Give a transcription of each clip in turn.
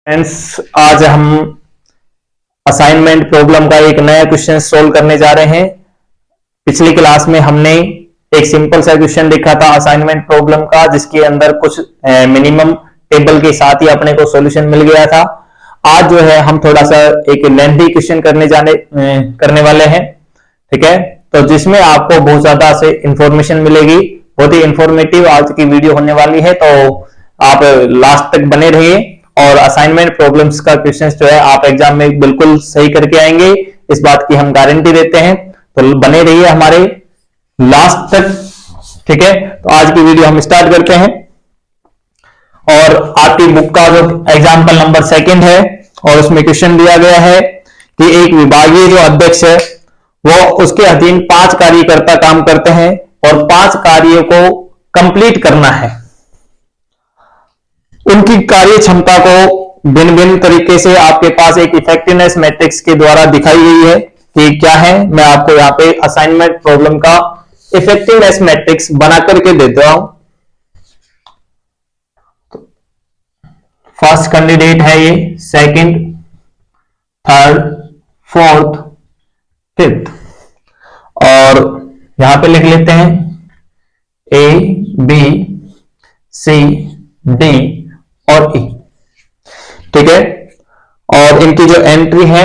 Friends, आज हम assignment problem का एक नया क्वेश्चन सोल्व करने जा रहे हैं। पिछली क्लास में हमने एक सिंपल सा क्वेश्चन देखा था असाइनमेंट प्रॉब्लम का, जिसके अंदर कुछ मिनिमम टेबल के साथ ही अपने को सॉल्यूशन मिल गया था। आज जो है हम थोड़ा सा एक लेंथी क्वेश्चन करने वाले हैं, ठीक है। तो जिसमें आपको बहुत ज्यादा से इंफॉर्मेशन मिलेगी, बहुत ही इंफॉर्मेटिव आज की वीडियो होने वाली है। तो आप लास्ट तक बने रहिए और असाइनमेंट प्रॉब्लम्स का क्वेश्चन जो है आप एग्जाम में बिल्कुल सही करके आएंगे, इस बात की हम गारंटी देते हैं। तो बने रहिए हमारे लास्ट तक, ठीक है। तो आज की वीडियो हम स्टार्ट करते हैं और आपकी बुक का जो एग्जाम्पल नंबर 2 है और उसमें क्वेश्चन दिया गया है कि एक विभागीय जो अध्यक्ष है वो उसके अधीन 5 कार्यकर्ता काम करते हैं और 5 कार्यों को कंप्लीट करना है। उनकी कार्य क्षमता को भिन्न भिन्न तरीके से आपके पास एक इफेक्टिवनेस मैट्रिक्स के द्वारा दिखाई गई है कि क्या है। मैं आपको यहाँ पे असाइनमेंट प्रॉब्लम का इफेक्टिवनेस मैट्रिक्स बना करके देता हूं। फर्स्ट कैंडिडेट है ये, सेकंड, थर्ड, फोर्थ, फिफ्थ, और यहां पे लिख लेते हैं ए, बी, सी, डी और ई, ठीक है। और इनकी जो एंट्री है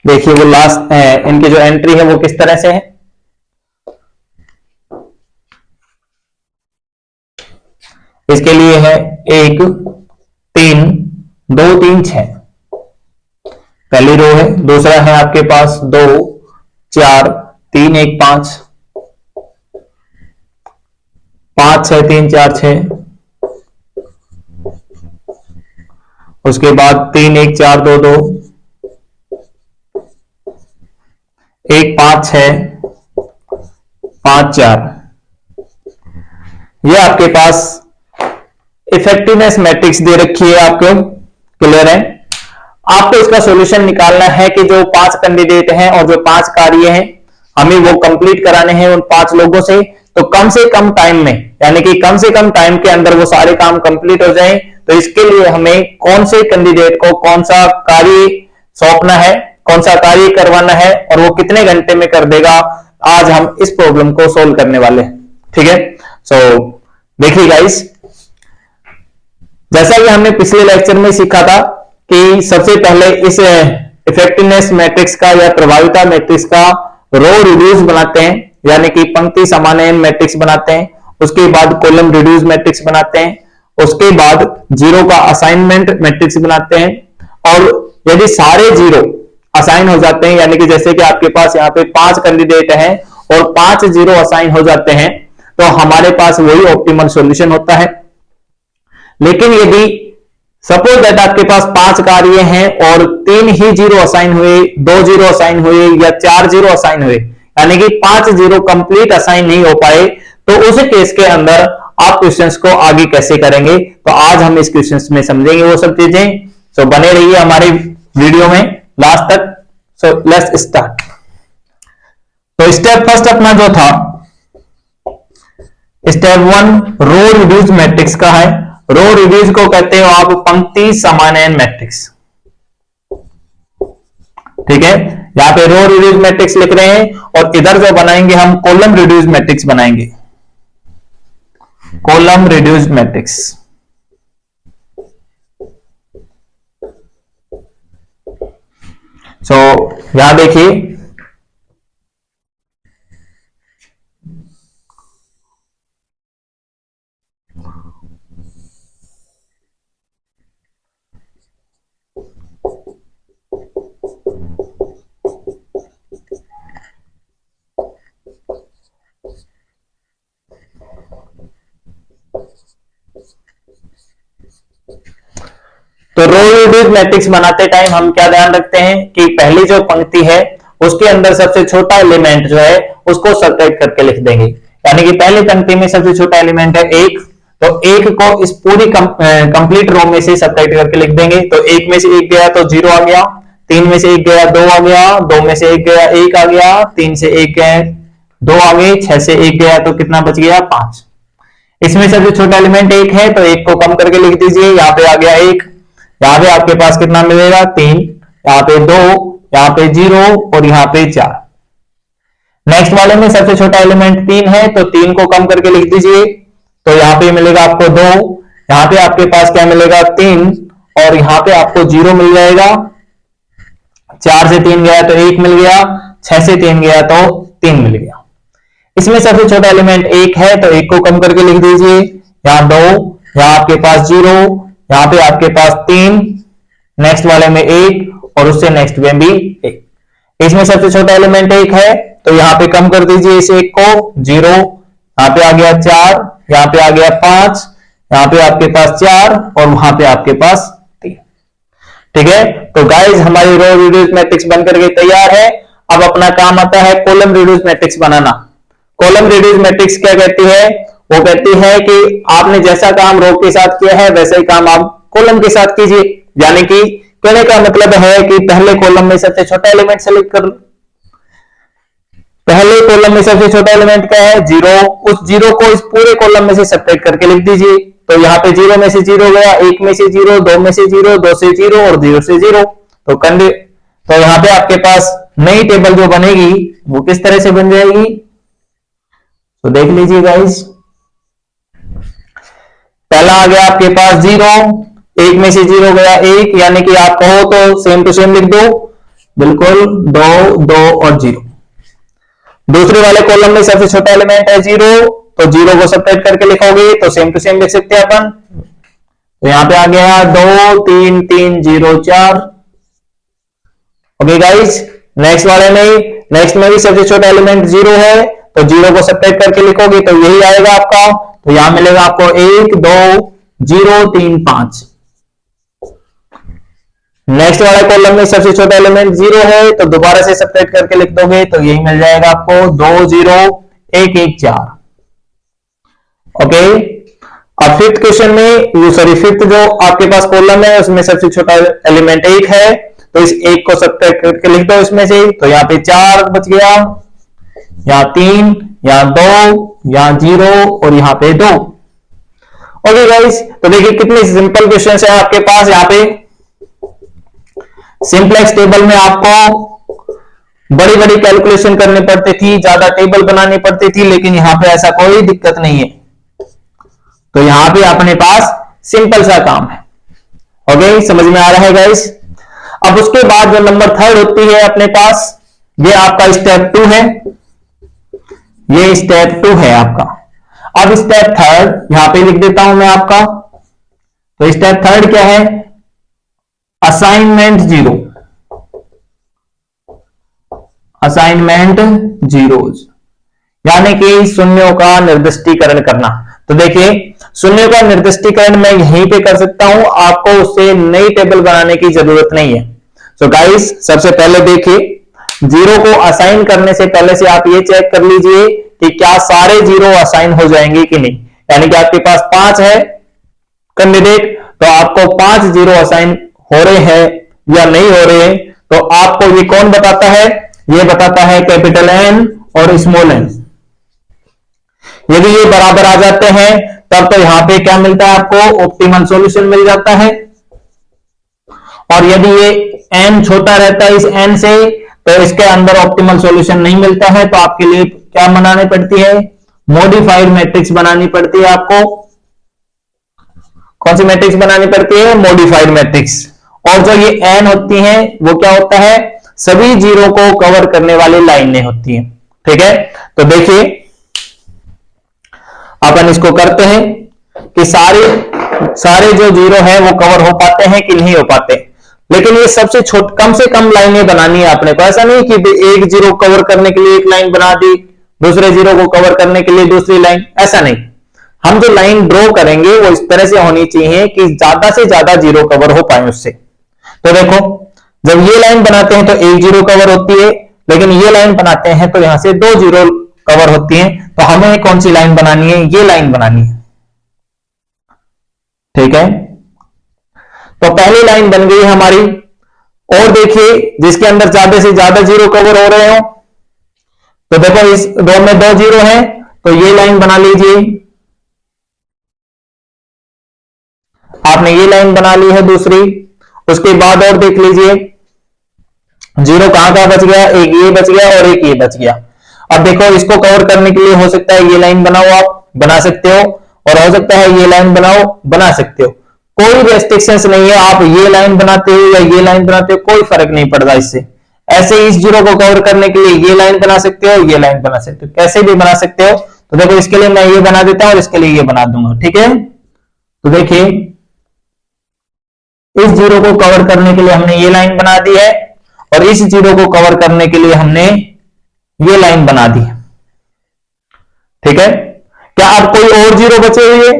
देखिए, वो लास्ट इनकी जो एंट्री है वो किस तरह से है। इसके लिए है 1, 3, 2, 3, 6 पहली रो है। दूसरा है आपके पास 2, 4, 3, 1, 5, 5, 6, 3, 4, 6। उसके बाद 3, 1, 4, 2, 2, 1, 5, 6, 5, 4। ये आपके पास इफेक्टिवनेस मैट्रिक्स दे रखी है आपको, क्लियर है। आपको इसका सॉल्यूशन निकालना है कि जो 5 कैंडिडेट हैं और जो 5 कार्य हैं हमें वो कंप्लीट कराने हैं उन 5 लोगों से। तो कम से कम टाइम में, यानी कि कम से कम टाइम के अंदर वो सारे काम कंप्लीट हो जाएं। तो इसके लिए हमें कौन से कैंडिडेट को कौन सा कार्य सौंपना है, कौन सा कार्य करवाना है और वो कितने घंटे में कर देगा, आज हम इस प्रॉब्लम को सोल्व करने वाले हैं, ठीक है। सो देखिए गाइस, जैसा कि हमने पिछले लेक्चर में सीखा था कि सबसे पहले इस इफेक्टिवनेस मैट्रिक्स का या प्रभाविता मैट्रिक्स का रो रिड्यूस बनाते हैं, यानी कि पंक्ति समानयन मैट्रिक्स बनाते हैं। उसके बाद कॉलम रिड्यूस मैट्रिक्स बनाते हैं। उसके बाद जीरो का असाइनमेंट मैट्रिक्स बनाते हैं। और यदि सारे जीरो असाइन हो जाते हैं, यानी कि जैसे कि आपके पास यहाँ पे 5 कैंडिडेट हैं और 5 जीरो असाइन हो जाते हैं, तो हमारे पास वही ऑप्टिमल सॉल्यूशन होता है। लेकिन यदि सपोज दैट आपके पास 5 कार्य हैं और 3 ही जीरो असाइन हुए, 2 जीरो असाइन हुए या 4 जीरो असाइन हुए, यानी कि 5 जीरो कंप्लीट असाइन नहीं हो पाए, तो उस केस के अंदर आप क्वेश्चंस को आगे कैसे करेंगे, तो आज हम इस क्वेश्चंस में समझेंगे वो सब चीजें। सो बने रहिए हमारे वीडियो में लास्ट तक। So let's start. तो स्टेप फर्स्ट अपना जो था, स्टेप 1 रो रिड्यूस मैट्रिक्स का है। रो रिड्यूस को कहते हो आप पंक्ति समानयन मैट्रिक्स, ठीक है। यहां पे रो रिड्यूस मैट्रिक्स लिख रहे हैं और इधर जो बनाएंगे हम कॉलम रिड्यूस मैट्रिक्स बनाएंगे, कॉलम रिड्यूस मैट्रिक्स। सो यहां देखिए, तो रो रिड्यूस मैट्रिक्स बनाते टाइम हम क्या ध्यान रखते हैं कि पहली जो पंक्ति है उसके अंदर सबसे छोटा एलिमेंट जो है उसको सब्ट्रैक्ट करके लिख देंगे। यानी कि पहली पंक्ति में सबसे छोटा एलिमेंट है 1, तो 1 को इस पूरी कंप्लीट रो में से सब्ट्रैक्ट करके लिख देंगे। तो 1 में से 1 गया तो 0 आ गया, 3 में से 1 गया 2 आ गया, 2 में से 1 गया 1 आ गया, 3 से 1 गए 2 आ गए, 6 से 1 गया तो कितना बच गया 5। इसमें सबसे छोटा एलिमेंट 1 है तो 1 को कम करके लिख दीजिए, यहाँ पे आ गया 1, यहाँ पे आपके पास कितना मिलेगा 3, यहाँ पे 2, यहाँ पे 0 और यहाँ पे 4। नेक्स्ट वाले में सबसे छोटा एलिमेंट 3 है तो 3 को कम करके लिख दीजिए, तो यहाँ पे मिलेगा आपको 2, यहाँ पे आपके पास क्या मिलेगा 3 और यहाँ पे आपको 0 मिल जाएगा। 4 से 3 गया तो 1 मिल गया, 6 से 3 गया तो 3 मिल गया। इसमें सबसे छोटा एलिमेंट 1 है तो 1 को कम करके लिख दीजिए, यहाँ 2, यहाँ आपके पास 0, यहाँ पे आपके पास 3, नेक्स्ट वाले में 1 और उससे नेक्स्ट में भी 1। इसमें सबसे छोटा एलिमेंट 1 है तो यहाँ पे कम कर दीजिए इस 1 को, 0, यहाँ पे आ गया 4, यहाँ पे आ गया 5, यहाँ पे आपके पास 4 और वहां पे आपके पास 3। ठीक है, तो गाइज हमारी रो रिड्यूस मैट्रिक्स बनकर के तैयार है। अब अपना काम आता है कॉलम रिड्यूस मैट्रिक्स बनाना। कॉलम रिड्यूस मैट्रिक्स क्या कहती है? वो कहती है कि आपने जैसा काम रो के साथ किया है वैसा ही काम आप कॉलम के साथ कीजिए। यानी कि कहने का मतलब है कि पहले कॉलम में सबसे छोटा एलिमेंट सेलेक्ट कर लो। पहले कॉलम में सबसे छोटा एलिमेंट क्या है? 0। उस 0 को इस पूरे कॉलम में से सब्ट्रैक्ट करके लिख दीजिए। तो यहाँ पे 0 में से 0 गया, 1 में से 0, 2 में से 0, 2 से 0 और 0 से 0। तो यहाँ पे आपके पास नई टेबल जो बनेगी वो किस तरह से बन जाएगी, तो देख लीजिए गाइस। पहला आ गया आपके पास 0, 1 में से 0 गया 1, यानी कि आप कहो तो सेम टू सेम लिख दो, बिल्कुल 2, 2 और 0। दूसरे वाले कॉलम में सबसे छोटा एलिमेंट है 0, तो 0 को सब्ट्रैक्ट करके लिखोगे तो सेम टू सेम लिख सकते हैं अपन। तो यहां पे आ गया 2, 3, 3, 0, 4। ओके गाइस, नेक्स्ट वाले में, नेक्स्ट में भी सबसे छोटा एलिमेंट 0 है, तो 0 को सब्ट्रैक्ट करके लिखोगे तो यही आएगा आपका। तो यहां मिलेगा आपको 1, 2, 0, 3, 5। नेक्स्ट वाले कॉलम में सबसे छोटा एलिमेंट 0 है, तो दोबारा से सब्ट्रैक्ट करके लिख दोगे तो यही मिल जाएगा आपको 2, 0, 1, 1, 4। ओके, अब फिफ्थ क्वेश्चन में, सॉरी फिफ्थ जो आपके पास कॉलम है उसमें सबसे छोटा एलिमेंट 1 है, तो इस 1 को सब्ट्रैक्ट करके लिख दो इसमें से। तो यहाँ पे 4 बच गया, यहाँ 3, यहाँ 2, यहाँ 0 और यहाँ पे 2। ओके गाइस, तो देखिए कितने सिंपल क्वेश्चन है आपके पास। यहाँ पे सिंपलेक्स टेबल में आपको बड़ी बड़ी कैलकुलेशन करनी पड़ती थी, ज्यादा टेबल बनानी पड़ती थी, लेकिन यहां पे ऐसा कोई दिक्कत नहीं है। तो यहां पे अपने पास सिंपल सा काम है। ओके, समझ में आ रहा है गाइस। अब उसके बाद जो नंबर 3 होती है अपने पास, ये आपका स्टेप 2 है, ये स्टेप 2 है आपका। अब स्टेप 3 यहां पे लिख देता हूं मैं आपका। तो स्टेप 3 क्या है? असाइनमेंट 0, असाइनमेंट जीरोज, यानी कि शून्यों का निर्दिष्टीकरण करना। तो देखिए शून्यों का निर्दिष्टीकरण मैं यहीं पे कर सकता हूं, आपको उससे नई टेबल बनाने की जरूरत नहीं है। सो गाइस, सबसे पहले देखिए 0 को असाइन करने से पहले से आप ये चेक कर लीजिए कि क्या सारे 0 असाइन हो जाएंगे कि नहीं। यानी कि आपके पास 5 है कैंडिडेट, तो आपको 5 0 असाइन हो रहे हैं या नहीं हो रहे हैं, तो आपको ये कौन बताता है? ये बताता है कैपिटल N और स्मॉल n। यदि ये बराबर आ जाते हैं तब तो यहां पे क्या मिलता है आपको? ऑप्टिमल सॉल्यूशन मिल जाता है। और यदि ये n छोटा रहता है इस n से, तो इसके अंदर ऑप्टिमल सॉल्यूशन नहीं मिलता है, तो आपके लिए क्या बनानी पड़ती है? मॉडिफाइड मैट्रिक्स बनानी पड़ती है आपको। कौन सी मैट्रिक्स बनानी पड़ती है? Modified matrix. और जो ये n होती हैं वो क्या होता है? सभी 0 को कवर करने वाली लाइनें होती हैं। ठीक है, तो देखिए अपन इसको करते हैं कि सारे जो 0 है वो कवर हो पाते हैं कि नहीं हो पाते। लेकिन ये सबसे कम से कम लाइनें बनानी है आपने को। ऐसा नहीं कि एक 0 कवर करने के लिए एक लाइन बना दी, दूसरे 0 को कवर करने के लिए दूसरी लाइन, ऐसा नहीं। हम जो लाइन ड्रॉ करेंगे वो इस तरह से होनी चाहिए कि ज्यादा से ज्यादा 0 कवर हो पाए उससे। तो देखो, जब ये लाइन बनाते हैं तो एक 0 कवर होती है, लेकिन ये लाइन बनाते हैं तो यहां से 2 0 कवर होती हैं। तो हमें कौन सी लाइन बनानी है? ये लाइन बनानी है। ठीक है, तो पहली लाइन बन गई हमारी, और देखिए जिसके अंदर ज्यादा से ज्यादा जीरो कवर हो रहे हो, तो देखो इस रो में 2 जीरो है, तो ये लाइन बना लीजिए। आपने ये लाइन बना ली है दूसरी। उसके बाद और देख लीजिए जीरो कहां कहां बच गया, एक ये बच गया और एक ये बच गया। अब देखो इसको कवर करने के लिए हो सकता है ये लाइन बनाओ, आप बना सकते हो, और हो सकता है ये लाइन बनाओ, बना सकते हो। कोई रेस्ट्रिक्शंस नहीं है, आप ये लाइन बनाते हो या ये लाइन बनाते हो कोई फर्क नहीं पड़ता इससे। ऐसे इस जीरो को कवर करने के लिए ये लाइन बना सकते हो, ये लाइन बना सकते हो, कैसे भी बना सकते हो। तो देखो इसके लिए मैं ये बना देता हूं और इसके लिए ये बना दूंगा, ठीक है। तो देखिए इस जीरो को कवर करने के लिए हमने ये लाइन बना दी है, और इस जीरो को कवर करने के लिए हमने ये लाइन बना दी, ठीक है। क्या अब कोई और जीरो बचे हुए?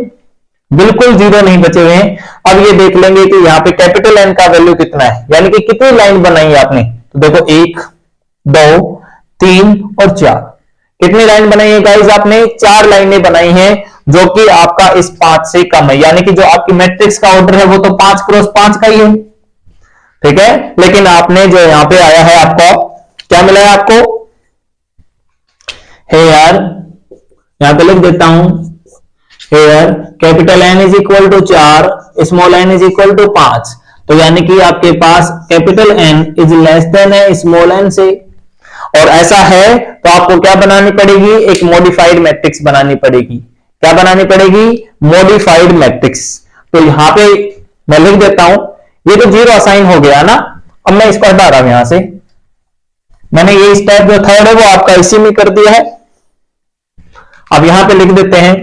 बिल्कुल जीरो नहीं बचे हुए हैं। अब ये देख लेंगे कि यहाँ पे कैपिटल एन का वैल्यू कितना है, यानी कि कितनी लाइन बनाई है आपने। तो देखो 1 2 3 और 4, कितनी लाइन बनाई है गाइस आपने? 4 लाइनें बनाई हैं, जो कि आपका इस 5 से कम है, यानी कि जो आपकी मैट्रिक्स का ऑर्डर है वो तो 5 क्रॉस 5 का ही है, ठीक है। लेकिन आपने जो यहां पे आया है, आपको क्या मिला है? आपको है यार, यहां पे लिख देता हूं, here capital N is equal to 4, small N is equal to 5। तो यानी कि आपके पास capital N is less than है स्मॉल एन से, और ऐसा है तो आपको क्या बनानी पड़ेगी? एक मॉडिफाइड मैट्रिक्स बनानी पड़ेगी। क्या बनानी पड़ेगी? Modified matrix. तो यहां पे मैं लिख देता हूं, ये तो जीरो असाइन हो गया ना, अब मैं इसको हटा रहा हूं यहां से। मैंने ये स्टेप जो थर्ड है वो आपका इसी में कर दिया है। अब यहां पे लिख देते हैं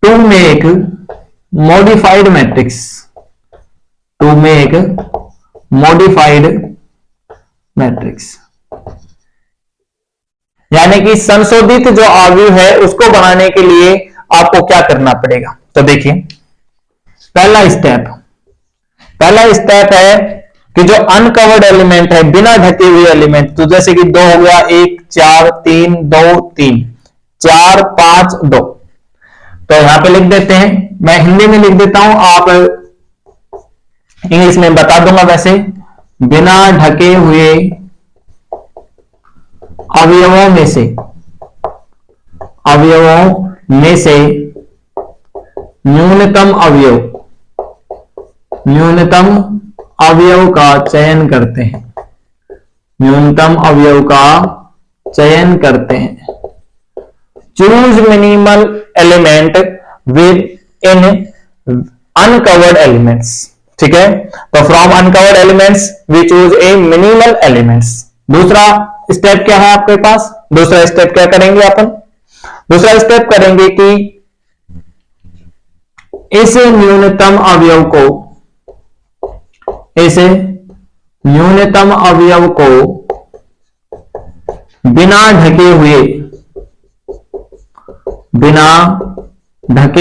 to make modified matrix, to make modified matrix, यानी कि संशोधित जो आव्यूह है उसको बनाने के लिए आपको क्या करना पड़ेगा। तो देखिए पहला स्टेप है कि जो अनकवर्ड एलिमेंट है, बिना ढके हुए एलिमेंट, तो जैसे कि 2 हो गया, 1 4 3 2 3 4 5 2, तो यहां पे लिख देते हैं। मैं हिंदी में लिख देता हूं, आप इंग्लिश में बता दूंगा। वैसे बिना ढके हुए अवयवों में से न्यूनतम अवयव का चयन करते हैं, न्यूनतम अवयव का चयन करते हैं। Choose minimal element within uncovered elements, ठीक है। तो from uncovered elements we choose a minimal elements. दूसरा स्टेप क्या है आपके पास? दूसरा स्टेप क्या करेंगे अपन? दूसरा स्टेप करेंगे कि इस न्यूनतम अवयव को बिना ढके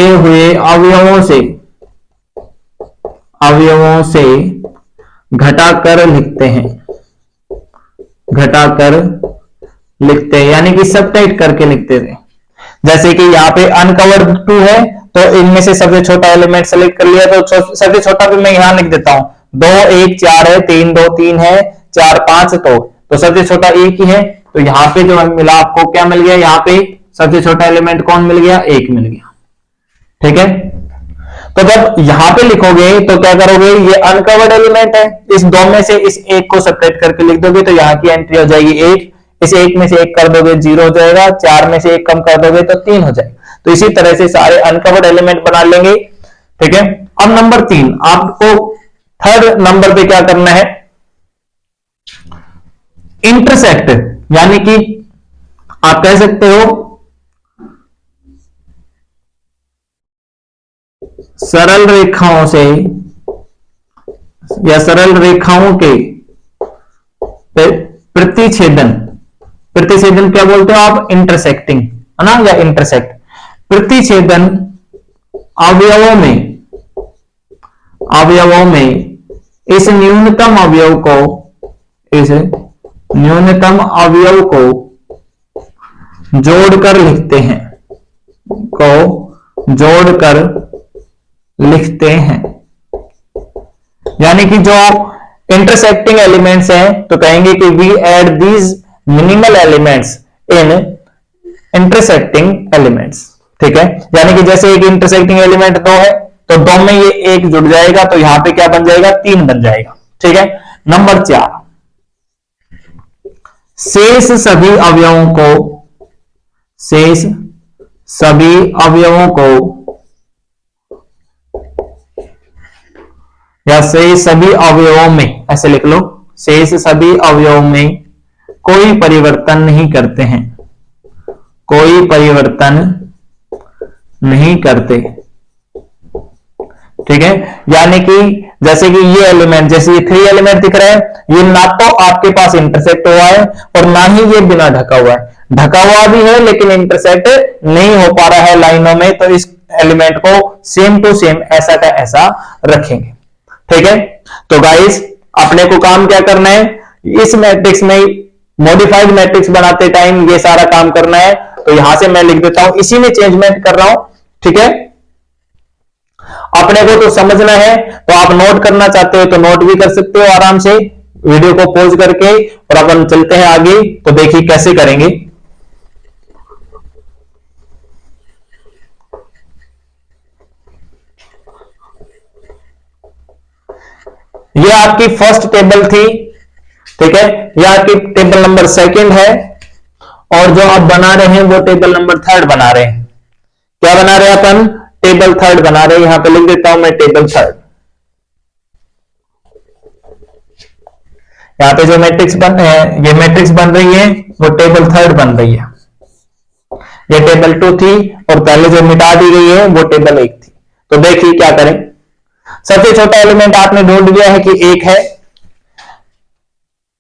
हुए अवयवों से घटाकर लिखते हैं, यानी कि सबट्रैक्ट करके लिखते थे। जैसे कि यहाँ पे अनकवर्ड 2 है, तो इनमें से सबसे छोटा एलिमेंट सेलेक्ट कर लिया, तो सबसे छोटा भी मैं यहां लिख देता हूं, 2 1 4 है, 3 2 3 है, 4 5 तो सबसे छोटा 1 ही है। तो यहाँ पे जो मिला आपको क्या मिल गया? यहाँ पे सबसे छोटा एलिमेंट कौन मिल गया? 1 मिल गया, ठीक है। तो जब यहां पे लिखोगे तो क्या करोगे? ये अनकवर्ड एलिमेंट है, इस 2 में से इस 1 को सेपरेट करके लिख दोगे, तो यहाँ की एंट्री हो जाएगी 1, इस 1 में से 1 कर दोगे 0 हो जाएगा, 4 में से 1 कम कर दोगे तो 3 हो जाएगा। तो इसी तरह से सारे अनकवर्ड एलिमेंट बना लेंगे, ठीक है। अब नंबर 3, आपको थर्ड नंबर पे क्या करना है? इंटरसेक्ट, यानी कि आप कह सकते हो सरल रेखाओं से या सरल रेखाओं के प्रतिच्छेदन क्या बोलते हो आप? इंटरसेक्टिंग, है ना, या इंटरसेक्ट। प्रतिच्छेदन अवयवों में इस न्यूनतम अवयव को जोड़कर लिखते हैं, यानी कि जो इंटरसेक्टिंग एलिमेंट्स हैं तो कहेंगे कि we add these minimal elements in intersecting elements. ठीक है, यानी कि जैसे एक इंटरसेक्टिंग एलिमेंट 2 है तो 2 में ये 1 जुड़ जाएगा तो यहां पे क्या बन जाएगा, 3 बन जाएगा। ठीक है, नंबर 4, शेष सभी अवयवों को या शेष सभी अवयवों में, ऐसे लिख लो, शेष सभी अवयवों में कोई परिवर्तन नहीं करते हैं, कोई परिवर्तन नहीं करते। ठीक है, यानी कि जैसे कि ये एलिमेंट, जैसे ये 3 एलिमेंट दिख रहे हैं, ये ना तो आपके पास इंटरसेक्ट हुआ है और ना ही ये बिना ढका हुआ है, ढका हुआ भी है लेकिन इंटरसेक्ट नहीं हो पा रहा है लाइनों में, तो इस एलिमेंट को सेम टू सेम ऐसा का ऐसा रखेंगे। ठीक है, तो गाइस अपने को काम क्या करना है, इस मैट्रिक्स में मॉडिफाइड मैट्रिक्स बनाते टाइम ये सारा काम करना है। तो यहां से मैं लिख देता हूं, इसी में चेंजमेंट कर रहा हूं। ठीक है, अपने को तो समझना है, तो आप नोट करना चाहते हो तो नोट भी कर सकते हो आराम से वीडियो को पॉज करके, और अपन चलते हैं आगे। तो देखिए कैसे करेंगे। ये आपकी फर्स्ट टेबल थी। ठीक है, यह आपकी टेबल नंबर 2 है, और जो आप बना रहे हैं वो टेबल नंबर 3 बना रहे हैं। क्या बना रहे हैं अपन, टेबल 3 बना रहे हैं। यहां पे लिख देता हूं मैं टेबल 3। यहां पे जो मैट्रिक्स बन है, ये मैट्रिक्स बन रही है वो टेबल 3 बन रही है। ये टेबल 2 थी और पहले जो मिटा दी गई है वो टेबल 1 थी। तो देखिए क्या करें। सबसे छोटा एलिमेंट आपने ढूंढ लिया है कि 1 है।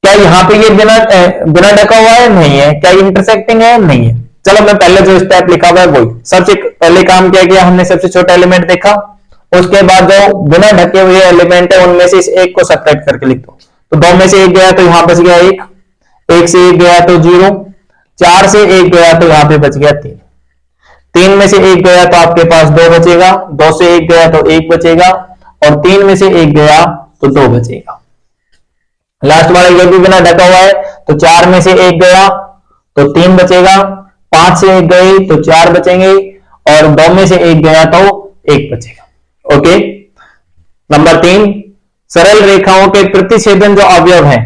क्या यहां पे ये बिना ढका हुआ है, नहीं है। क्या इंटरसेक्टिंग है, नहीं है। चलो मैं पहले जो स्टेप लिखा हुआ है वही, सबसे पहले काम क्या किया हमने, सबसे छोटा एलिमेंट देखा, उसके बाद जो बिना ढके हुए एलिमेंट है उनमें से इस 1 को सब्ट्रैक्ट करके लिख दो। तो 2 में से 1 गया तो यहां बच गया 1, 1 से 1 गया तो 0, 4 से 1 गया तो यहां पे बच गया 3, 3 में से 1 गया तो आपके पास 2 बचेगा, 2 से 1 गया तो 1 बचेगा, और 3 में से 1 गया तो 2 बचेगा। लास्ट वाला ये भी बिना ढका हुआ है, तो 4 में से 1 गया तो 3 बचेगा, 5 से 1 गए तो 4 बचेंगे, और 2 में से 1 गया तो 1 बचेगा। ओके, नंबर 3, सरल रेखाओं के प्रतिच्छेदन जो अवयव है,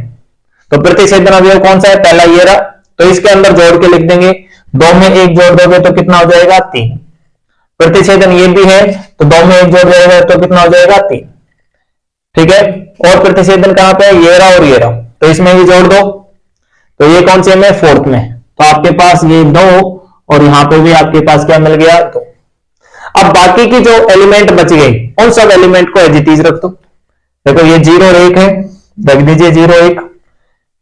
तो प्रतिच्छेदन अवयव कौन सा है, पहला ये रहा, तो इसके अंदर जोड़ के लिख देंगे। 2 में 1 जोड़ दोगे तो कितना हो जाएगा, 3। प्रतिच्छेदन ये भी है तो 2 में 1 जोड़ देगा तो कितना हो जाएगा, 3। ठीक है, और प्रतिच्छेदन कहां पे है, ये रहा और ये रहा, तो इसमें भी जोड़ दो। तो ये कौन से में, 4th में, तो आपके पास ये 2 और यहां पे भी आपके पास क्या मिल गया, 2। अब बाकी की जो एलिमेंट बच गए उन सब एलिमेंट को एज इट इज रख दो। देखो ये 0 और 1 है, रख दीजिए 0 1,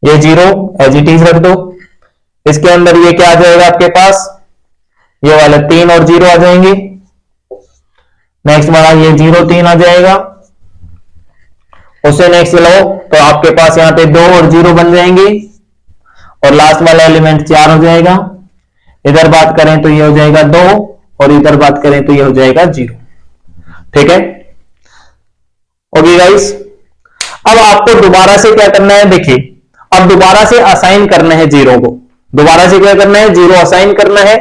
ये 0 एज इट इज रख दो। इसके अंदर ये क्या आ जाएगा आपके पास, ये वाला 3 और 0 आ जाएंगे। नेक्स्ट वाला ये 0 3 आ जाएगा, उससे नेक्स्ट लो तो आपके पास यहां पे 2 और 0 बन जाएंगे, और लास्ट वाला एलिमेंट 4 हो जाएगा। इधर बात करें तो ये हो जाएगा 2, और इधर बात करें तो ये हो जाएगा 0। ठीक है, ओके गाइस। अब आपको दोबारा से क्या करना है, देखिए अब दोबारा से असाइन करना है 0 को, दोबारा से क्या करना है, 0 असाइन करना है।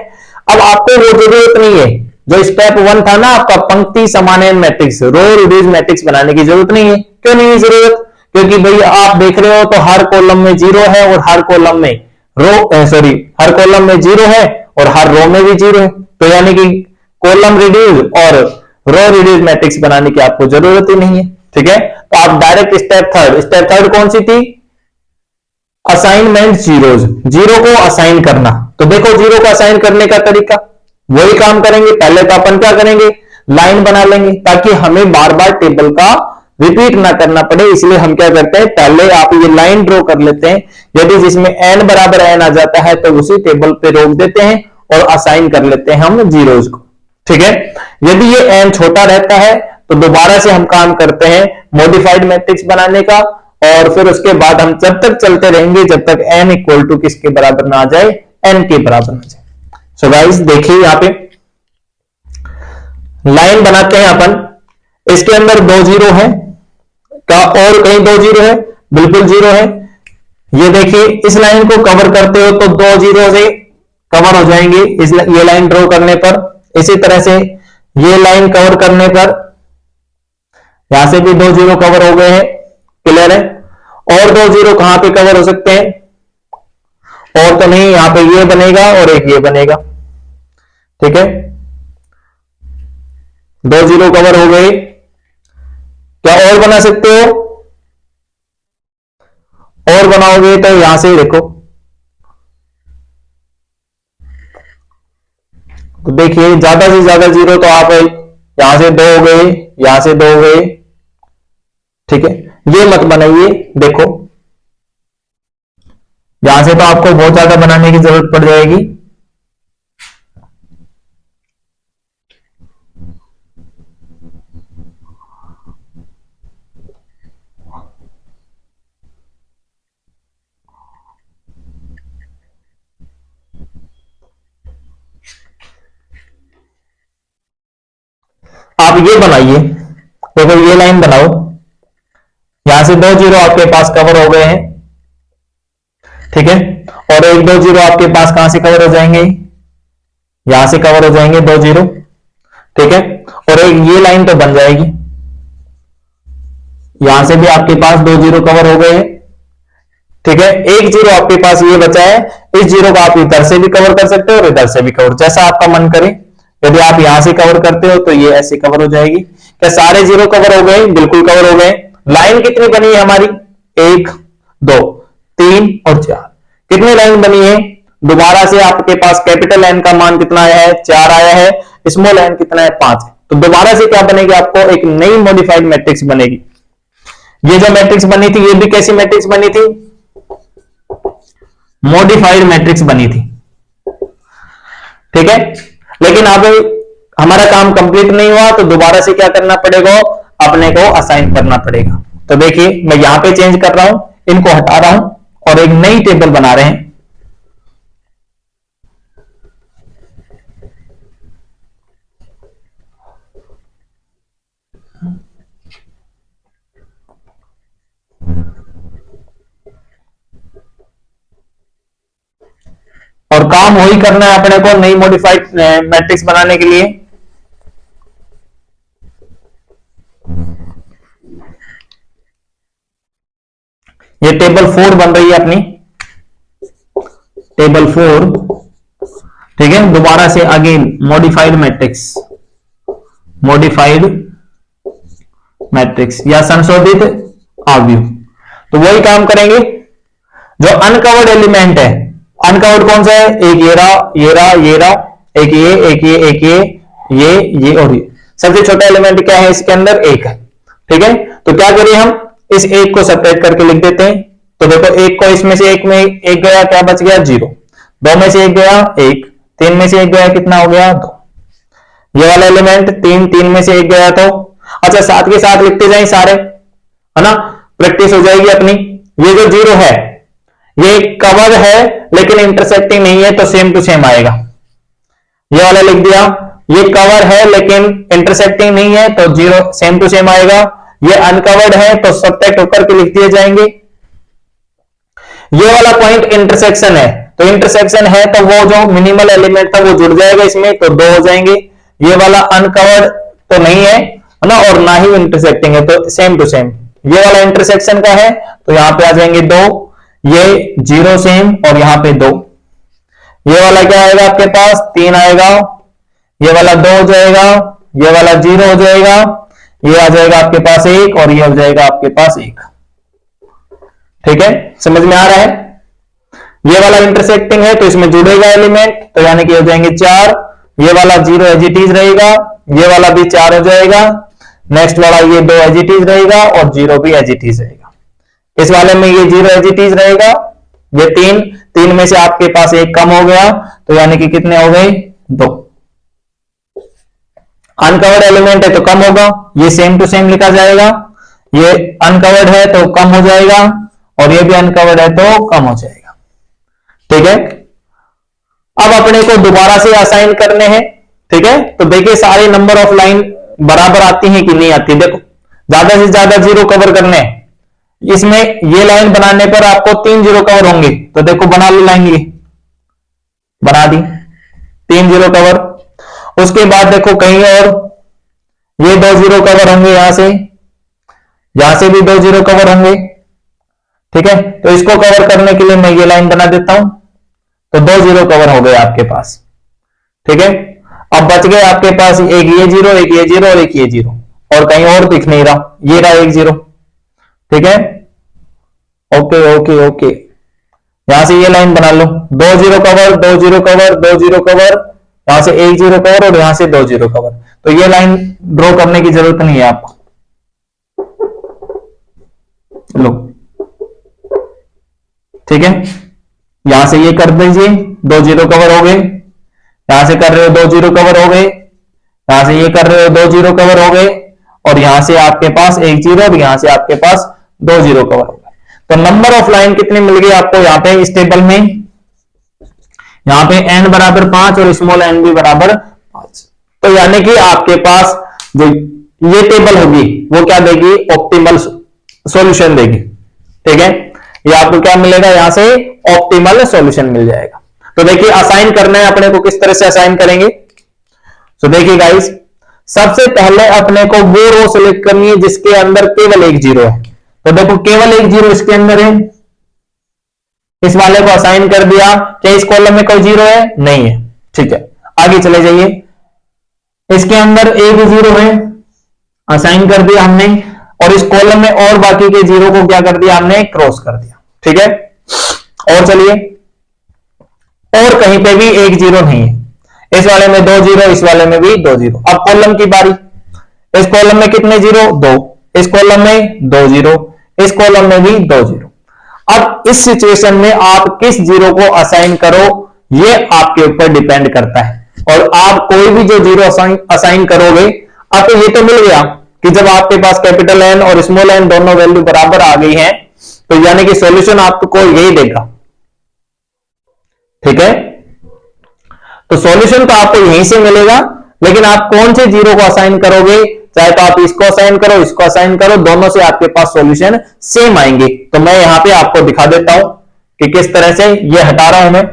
अब आपको वो जरूरत नहीं है, जो स्टेप 1 था ना आपका पंक्ति समानयन मैट्रिक्स, रो रिड्यूस मैट्रिक्स बनाने की जरूरत नहीं है। क्यों नहीं है जरूरत, क्योंकि भाई आप देख रहे हो तो हर कॉलम में 0 है और हर कॉलम में हर कॉलम में 0 है और हर रो में भी 0 है, तो यानी कि कॉलम रिड्यूस और रो रिड्यूस मैट्रिक्स बनाने की आपको जरूरत ही नहीं है। ठीक है, तो आप डायरेक्ट स्टेप 3 कौन सी थी, असाइनमेंट जीरोज, 0 को असाइन करना। तो देखो 0 को असाइन करने का तरीका वही काम करेंगे। पहले तो अपन क्या करेंगे, लाइन बना लेंगे ताकि हमें बार बार टेबल का रिपीट ना करना पड़े, इसलिए हम क्या करते हैं, पहले आप ये लाइन ड्रॉ कर लेते हैं। यदि जिसमें n बराबर n आ जाता है तो उसी टेबल पे रोक देते हैं और असाइन कर लेते हैं हम जीरोज को। ठीक है, यदि ये n छोटा रहता है तो दोबारा से हम काम करते हैं मॉडिफाइड मैट्रिक्स बनाने का, और फिर उसके बाद हम जब तक चलते रहेंगे जब तक n इक्वल टू किसके बराबर ना आ जाए, n के बराबर ना जाए। सो गाइस देखिए यहां पे लाइन बनाते हैं अपन, इसके अंदर 2 0 है, क्या और कहीं 2 जीरो है? बिल्कुल जीरो है। ये देखिए इस लाइन को कवर करते हो तो 2 जीरो से कवर हो जाएंगी ये लाइन ड्रॉ करने पर। इसी तरह से ये लाइन कवर करने पर यहां से भी 2 जीरो कवर हो गए हैं। क्लियर है? और 2 जीरो कहां पे कवर हो सकते हैं? और तो नहीं, यहां पे ये बनेगा और एक ये बनेगा। ठीक है, 2 जीरो कवर हो गए। क्या और बना सकते हो? और बनाओगे तो यहां से देखो, तो देखिए ज्यादा से ज्यादा जीरो तो आप यहां से 2 हो गए, यहां से 2 हो गए। ठीक है, ये मत बनाइए। देखो यहां से तो आपको बहुत ज्यादा बनाने की जरूरत पड़ जाएगी। आप ये बनाइए, देखो ये लाइन बनाओ, यहां से 2 जीरो आपके पास कवर हो गए हैं। ठीक है, और 1 2 जीरो आपके पास कहां से कवर हो जाएंगे? यहां से कवर हो जाएंगे 2 जीरो। ठीक है, और एक ये लाइन तो बन जाएगी, यहां से भी आपके पास 2 जीरो कवर हो गए हैं। ठीक है, 1 जीरो आपके पास ये बचा है। इस जीरो को आप इधर से भी कवर कर सकते हो और इधर से भी कवर, जैसा आपका मन करे। यदि आप यहां से कवर करते हो तो ये ऐसे कवर हो जाएगी। क्या सारे जीरो कवर हो गए? बिल्कुल कवर हो गए। लाइन कितनी बनी है हमारी? 1 2 3 और 4। कितनी लाइन बनी है? दोबारा से आपके पास कैपिटल एन का मान कितना आया है? 4 आया है। स्मॉल एन कितना है? 5 है। तो दोबारा से क्या बनेगी? आपको एक नई मॉडिफाइड मैट्रिक्स बनेगी। ये जो मैट्रिक्स बनी थी, ये भी कैसी मैट्रिक्स बनी थी? मॉडिफाइड मैट्रिक्स बनी थी। ठीक है, लेकिन अब हमारा काम कंप्लीट नहीं हुआ तो दोबारा से क्या करना पड़ेगा? अपने को असाइन करना पड़ेगा। तो देखिए मैं यहां पे चेंज कर रहा हूं, इनको हटा रहा हूं और एक नई टेबल बना रहे हैं। और काम वही करना है अपने को नई मॉडिफाइड मैट्रिक्स बनाने के लिए। ये टेबल 4 बन रही है अपनी, टेबल 4। ठीक है, दोबारा से again modified matrix, modified matrix या संशोधित आव्यूह। तो वही काम करेंगे। जो अनकवर्ड एलिमेंट है, अनकवर्ड कौन सा है? एक ये रहा, ये रहा, ये रहा, एक ये, एक ये, एक ये और ये। सबसे छोटा एलिमेंट क्या है इसके अंदर? 1 है। ठीक है, तो क्या करिए हम इस 1 को सेपरेट करके लिख देते हैं। तो देखो 1 को इसमें से 1 में 1 गया, क्या बच गया? 0। 2 में से 1 गया 1, 3 में से 1 गया, कितना हो गया? 2। ये वाला एलिमेंट 3 में से 1 गया तो अच्छा, साथ के साथ लिखते जाए सारे, है ना, प्रैक्टिस हो जाएगी अपनी। ये जो 0 है ये कवर है लेकिन इंटरसेक्टिंग नहीं है, तो सेम टू सेम आएगा। ये वाला लिख दिया, ये कवर है लेकिन इंटरसेक्टिंग नहीं है, तो 0 सेम टू सेम आएगा। ये अनकवर्ड है तो सब्ट्रैक्ट होकर के लिख दिए जाएंगे। ये वाला पॉइंट इंटरसेक्शन है, तो इंटरसेक्शन है तो वो जो मिनिमल एलिमेंट था वो जुड़ जाएगा इसमें, तो 2 हो जाएंगे। ये वाला अनकवर्ड तो नहीं है ना, और ना ही इंटरसेक्टिंग है, तो सेम टू सेम। ये वाला इंटरसेक्शन का है तो यहां पे आ जाएंगे 2, ये 0 सेम और यहां पे 2। ये वाला क्या आएगा आपके पास? 3 आएगा। ये वाला 2 हो जाएगा, ये वाला 0 हो जाएगा, ये आ जाएगा आपके पास 1 और ये हो जाएगा आपके पास 1। ठीक है, समझ में आ रहा है? ये वाला इंटरसेक्टिंग है तो इसमें जुड़ेगा एलिमेंट, तो यानी कि हो जाएंगे 4। ये वाला 0 एज इट इज रहेगा, ये वाला भी 4 हो जाएगा। नेक्स्ट वाला ये 2 एज इट इज रहेगा और 0 भी एज इट इज रहेगा। इस वाले में ये 0 एज इट इज रहेगा। ये 3 में से आपके पास 1 कम हो गया, तो यानी कि कितने हो गए? 2। अनकवर्ड एलिमेंट है तो कम होगा, ये सेम टू सेम लिखा जाएगा। ये अनकवर्ड है तो कम हो जाएगा और ये भी अनकवर्ड है तो कम हो जाएगा। ठीक है, अब अपने को दोबारा से असाइन करने हैं। ठीक है, तो देखिए सारे नंबर ऑफ लाइन बराबर आती हैं कि नहीं आती। देखो ज्यादा से ज्यादा जीरो कवर करने हैं। इसमें ये लाइन बनाने पर आपको 3 जीरो कवर होंगे, तो देखो बना लो लाइन, ये बना दी, 3 जीरो कवर। उसके बाद देखो कहीं और ये 2 जीरो कवर होंगे, यहां से भी 2 जीरो कवर होंगे। ठीक है, तो इसको कवर करने के लिए मैं ये लाइन बना देता हूं, तो 2 जीरो कवर हो गए आपके पास। ठीक है, अब बच गए आपके पास एक ये जीरो, एक ये जीरो और एक ये जीरो, और कहीं और दिख नहीं रहा, ये रहा एक जीरो। ठीक है, ओके ओके ओके, यहां से ये लाइन बना लो, 2 zero cover, 2 zero cover, 2 zero cover, यहां से 1 जीरो कवर और यहां से 2 जीरो कवर। तो ये लाइन ड्रॉ करने की जरूरत नहीं है आपको। लो, ठीक है, यहां से ये कर दीजिए, 2 जीरो कवर हो गए, यहां से कर रहे हो 2 जीरो कवर हो गए, यहां से ये कर रहे हो 2 जीरो कवर हो गए, और यहां से आपके पास 1 जीरो और यहां से आपके पास 2 जीरो कवर हो गए। तो नंबर ऑफ लाइन कितनी मिल गई आपको यहां पे इस टेबल में, यहां पे n बराबर 5 और स्मॉल n भी बराबर 5। तो यानी कि आपके पास जो ये टेबल होगी वो क्या देगी, ऑप्टिमल सॉल्यूशन देगी। ठीक है, ये आपको क्या मिलेगा, यहां से ऑप्टिमल सॉल्यूशन मिल जाएगा। तो देखिए असाइन करना है अपने को, किस तरह से असाइन करेंगे। तो देखिए गाइस, सबसे पहले अपने को वो रो सिलेक्ट करनी है जिसके अंदर केवल 1 जीरो है। तो देखो केवल 1 जीरो इसके अंदर है, इस वाले को असाइन कर दिया। क्या इस कॉलम में कोई जीरो है, नहीं है। ठीक है, आगे चले जाइए, इसके अंदर 1 जीरो है, असाइन कर दिया हमने, और इस कॉलम में और बाकी के जीरो को क्या कर दिया हमने, क्रॉस कर दिया। ठीक है, और चलिए, और कहीं पे भी 1 जीरो नहीं है, इस वाले में 2 जीरो, इस वाले में भी 2 जीरो। अब कॉलम की बारी, इस कॉलम में कितने जीरो, 2, इस कॉलम में 2 जीरो, इस कॉलम में भी 2 जीरो। अब इस सिचुएशन में आप किस जीरो को असाइन करो, ये आपके ऊपर डिपेंड करता है। और आप कोई भी जो जीरो असाइन करोगे, आपको ये तो मिल गया कि जब आपके पास कैपिटल एन और स्मॉल एन दोनों वैल्यू बराबर आ गई हैं, तो यानी कि सॉल्यूशन आपको यही देगा। ठीक है, तो सॉल्यूशन तो आपको यहीं से मिलेगा, लेकिन आप कौन से जीरो को असाइन करोगे, चाहे तो आप इसको असाइन करो, इसको असाइन करो, दोनों से आपके पास सॉल्यूशन सेम आएंगे। तो मैं यहां पे आपको दिखा देता हूं कि किस तरह से ये हटा रहा हूं मैं।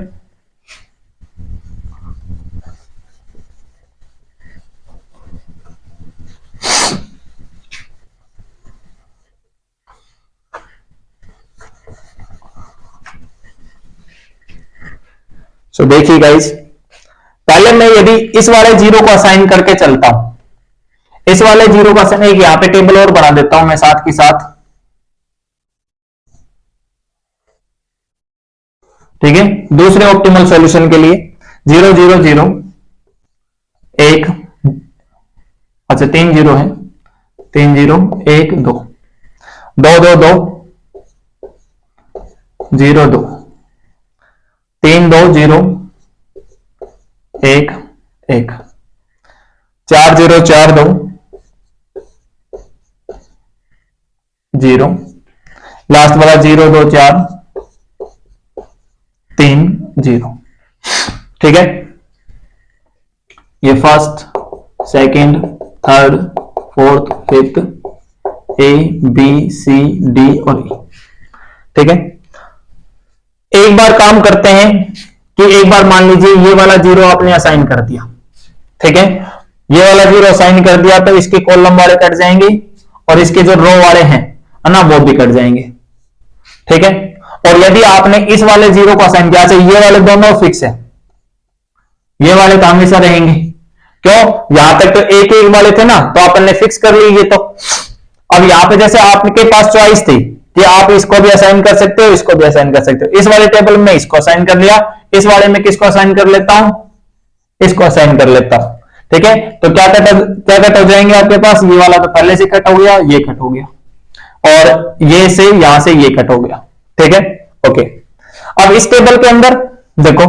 सो देखिए गाइस, पहले मैं यदि इस वाले जीरो को असाइन करके चलता हूं, इस वाले जीरो का असाइन, एक यहां पे टेबल और बना देता हूं मैं साथ के साथ। ठीक है, दूसरे ऑप्टिमल सॉल्यूशन के लिए 0 0 0 1, अच्छा 3 जीरो है, 3 जीरो 1 2 2 2 2 0 2 3 2 0 1 1 4 0 4 2 0, लास्ट वाला 0 2 4 3 0। ठीक है, ये first, second, third, fourth, fifth, A B C D और ई। ठीक है, एक बार काम करते हैं कि एक बार मान लीजिए ये वाला जीरो आपने असाइन कर दिया। ठीक है, ये वाला जीरो असाइन कर दिया, तो इसके कॉलम वाले कट जाएंगे और इसके जो रो वाले हैं ना, वो भी कट जाएंगे। ठीक है, और यदि आपने इस वाले जीरो को असाइन किया, ये वाले दोनों फिक्स है, ये वाले तो हमेशा रहेंगे। क्यों, यहां तक तो एक एक वाले थे ना, तो अपन ने फिक्स कर ली ये तो। अब यहां पे जैसे आपके पास चॉइस थी कि आप इसको भी असाइन कर सकते हो, इसको भी असाइन कर सकते हो। इस वाले टेबल में इसको असाइन कर लिया, इस वाले में किसको असाइन कर लेता हूं, इसको असाइन कर लेता हूं। ठीक है, तो क्या कट हो जाएंगे आपके पास, ये वाला तो पहले से कट हो गया, ये कट हो गया, और ये से यहां से ये कट हो गया। ठीक है, ओके। अब इस टेबल के अंदर देखो,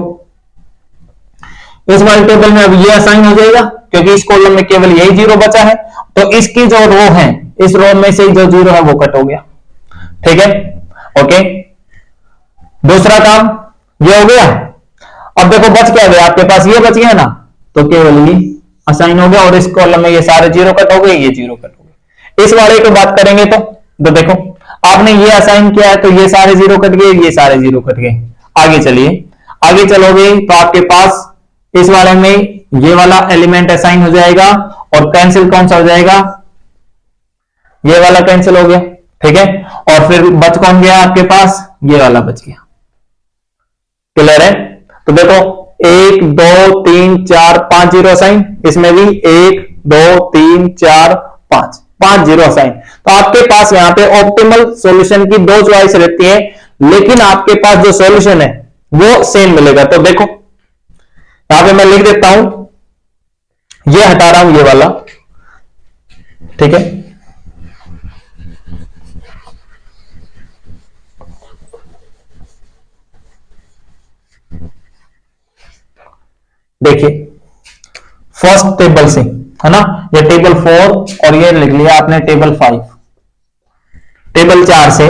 इस वाले टेबल में अब ये असाइन हो जाएगा, क्योंकि इस कॉलम में केवल यही जीरो बचा है, तो इसकी जो रो है, इस रो में से जो जीरो है वो कट हो गया। ठीक है, ओके। दूसरा काम ये हो गया। अब देखो बच क्या गया आपके पास, ये बच गया ना, तो केवल ये असाइन हो गया, और इस कॉलम में ये सारे जीरो कट हो गए, ये जीरो कट हो गए। इस वाले की बात करेंगे तो देखो आपने ये असाइन किया है तो ये सारे जीरो कट गए, ये सारे जीरो कट गए। आगे चलिए, आगे चलोगे तो आपके पास इस वाले में ये वाला एलिमेंट असाइन हो जाएगा और कैंसिल कौन सा हो जाएगा, ये वाला कैंसिल हो गया, ठीक है। और फिर बच कौन गया आपके पास, ये वाला बच गया। क्लियर है? तो देखो 1 2 3 4 5 जीरो असाइन, इसमें भी 1 2 3 4 5 5 जीरो असाइन। तो आपके पास यहां पे ऑप्टिमल सॉल्यूशन की दो चॉइस रहती है, लेकिन आपके पास जो सॉल्यूशन है वो सेम मिलेगा। तो देखो यहां पे मैं लिख देता हूं, ये हटा रहा हूं ये वाला, ठीक है। देखिए फर्स्ट टेबल से, है ना, ये टेबल 4 और ये लिख लिया आपने टेबल 5, टेबल 4 से,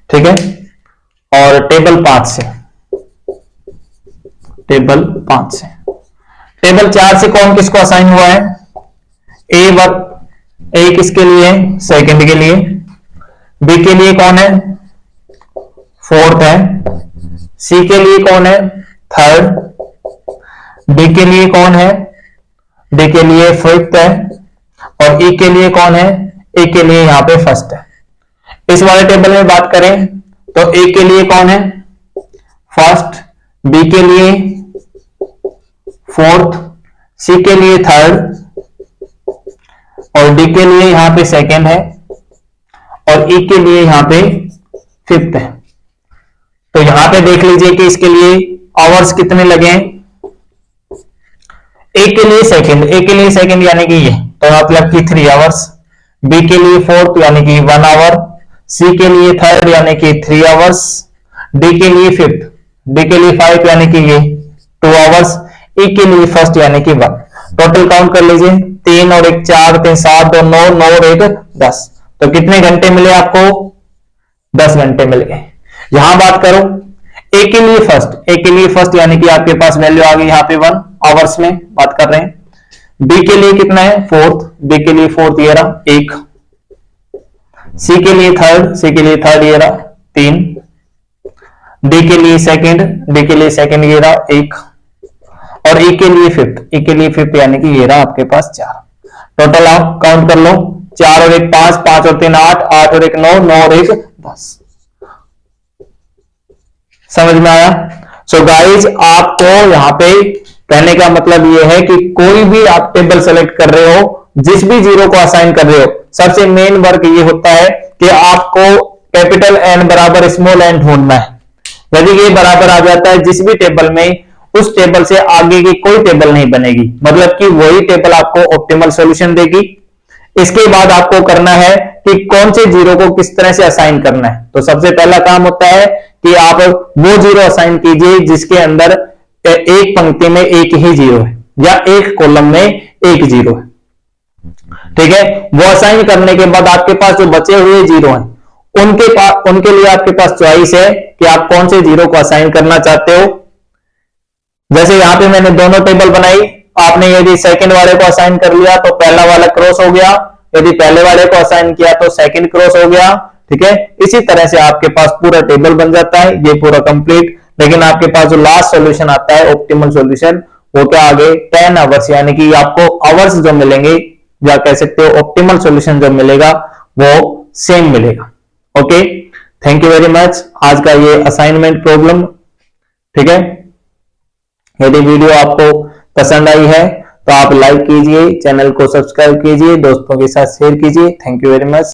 ठीक है, और टेबल 5 से, टेबल 5 से, टेबल 4 से कौन किसको असाइन हुआ है, ए किसके लिए, सेकंड के लिए, बी के लिए कौन है, फोर्थ है, सी के लिए कौन है, थर्ड, डी के लिए कौन है, डी के लिए फिफ्थ है, और ई के लिए कौन है, ए के लिए यहां पे फर्स्ट है। इस वाले टेबल में बात करें तो ए के लिए कौन है, फर्स्ट, बी के लिए फोर्थ, सी के लिए थर्ड, और डी के लिए यहां पे सेकेंड है, और ई के लिए यहां पे फिफ्थ है। तो यहां पे देख लीजिए कि इसके लिए आवर्स कितने लगे, ए के लिए सेकंड, ए के लिए सेकंड यानी कि ये, तो मतलब कि 3 आवर्स, बी के लिए फोर्थ यानी कि 1 आवर, सी के लिए थर्ड यानी कि 3 आवर्स, डी के लिए फिफ्थ, डी के लिए 5 यानी कि ये 2 आवर्स, ई के लिए फर्स्ट यानी कि 1। टोटल काउंट कर लीजिए, 3 और 1 4, 3 7 2 9, 9 और 1 10। तो कितने घंटे मिले आपको, 10 घंटे मिल गए। यहां बात करो ए के लिए फर्स्ट, ए के लिए फर्स्ट यानी कि आपके पास वैल्यू आ गई यहां पे 1 आवर्स में बात कर रहे हैं। बी के लिए कितना है, फोर्थ, बी के लिए फोर्थ ये रहा 1, सी के लिए थर्ड, सी के लिए थर्ड ये रहा 3, डी के लिए सेकंड, डी के लिए सेकंड ये रहा 1, और ई के लिए फिफ्थ, ई के लिए फिफ्थ यानी कि ये रहा आपके पास 4। टोटल आप काउंट कर लो, 4 और 1 5, 5 और 3 8, 8 और 1 9, 9 और 1 10। समझ में आया? सो गाइज आपको यहां पे कहने का मतलब यह है कि कोई भी आप टेबल सेलेक्ट कर रहे हो, जिस भी जीरो को असाइन कर रहे हो, सबसे मेन वर्क ये होता है कि आपको कैपिटल एन बराबर स्मॉल एन ढूंढना है। यदि ये बराबर आ जाता है जिस भी टेबल में, उस टेबल से आगे की कोई टेबल नहीं बनेगी, मतलब कि वही टेबल आपको ऑप्टिमल सॉल्यूशन देगी। इसके बाद आपको करना है कि कौन से जीरो को किस तरह से असाइन करना है। तो सबसे पहला काम होता है कि आप वो जीरो असाइन कीजिए जिसके अंदर एक पंक्ति में एक ही जीरो है या एक कॉलम में एक जीरो है, ठीक है। वो असाइन करने के बाद आपके पास जो बचे हुए जीरो हैं उनके लिए आपके पास चॉइस है कि आप कौन से जीरो को असाइन करना चाहते हो। जैसे यहां पे मैंने दोनों टेबल बनाई, आपने यदि सेकंड वाले को असाइन कर लिया तो पहला वाला क्रॉस हो गया, यदि पहले वाले को असाइन किया तो सेकंड क्रॉस हो गया, ठीक है। इसी तरह से आपके पास पूरा टेबल बन जाता है, ये पूरा कंप्लीट। लेकिन आपके पास जो लास्ट सॉल्यूशन आता है ऑप्टिमल सॉल्यूशन, वो क्या आगे 10 आवर्स, यानी कि आपको आवर्स जो मिलेंगे या कह सकते हो ऑप्टिमल सॉल्यूशन जो मिलेगा वो सेम मिलेगा। Okay, thank you very much. आज का ये असाइनमेंट प्रॉब्लम, ठीक है। यदि वीडियो आपको पसंद आई है तो आप लाइक कीजिए, चैनल को सब्सक्राइब कीजिए, दोस्तों के साथ शेयर कीजिए। Thank you very much.